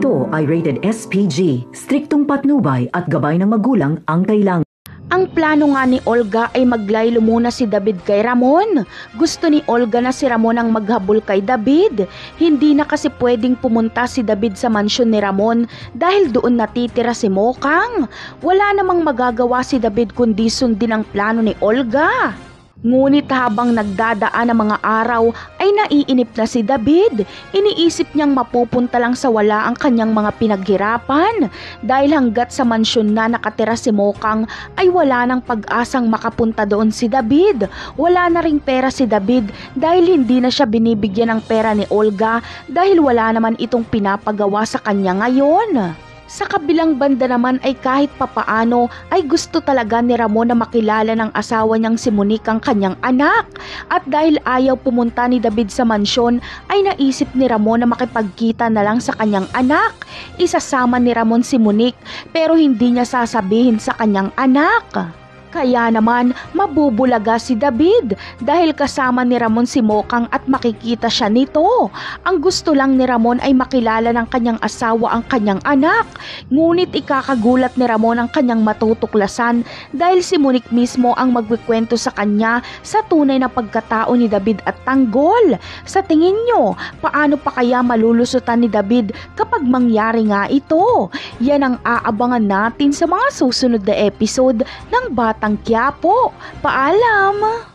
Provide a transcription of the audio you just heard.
Ito ay rated SPG, striktong patnubay at gabay ng magulang ang kailangan. Ang plano nga ni Olga ay maglaylo muna si David kay Ramon. Gusto ni Olga na si Ramon ang maghabol kay David. Hindi na kasi pwedeng pumunta si David sa mansyon ni Ramon dahil doon natitira si Mokang. Wala namang magagawa si David kundi sundin ang plano ni Olga. Ngunit habang nagdadaan ang mga araw ay naiinip na si David. Iniisip niyang mapupunta lang sa wala ang kanyang mga pinaghirapan. Dahil hanggat sa mansyon na nakatira si Mokang ay wala nang pag-asang makapunta doon si David. Wala na ring pera si David dahil hindi na siya binibigyan ng pera ni Olga dahil wala naman itong pinapagawa sa kanya ngayon. Sa kabilang banda naman ay kahit papaano ay gusto talaga ni Ramon na makilala ng asawa niyang si Monique ang kanyang anak. At dahil ayaw pumunta ni David sa mansyon ay naisip ni Ramon na makipagkita na lang sa kanyang anak. Isasama ni Ramon si Monique pero hindi niya sasabihin sa kanyang anak. Kaya naman mabubulaga si David dahil kasama ni Ramon si Mokang at makikita siya nito. Ang gusto lang ni Ramon ay makilala ng kanyang asawa ang kanyang anak. Ngunit ikakagulat ni Ramon ang kanyang matutuklasan dahil si Monique mismo ang magwikwento sa kanya sa tunay na pagkatao ni David at Tanggol. Sa tingin nyo, paano pa kaya malulusutan ni David kapag mangyari nga ito? Yan ang aabangan natin sa mga susunod na episode ng Batang Quiapo. Paalam!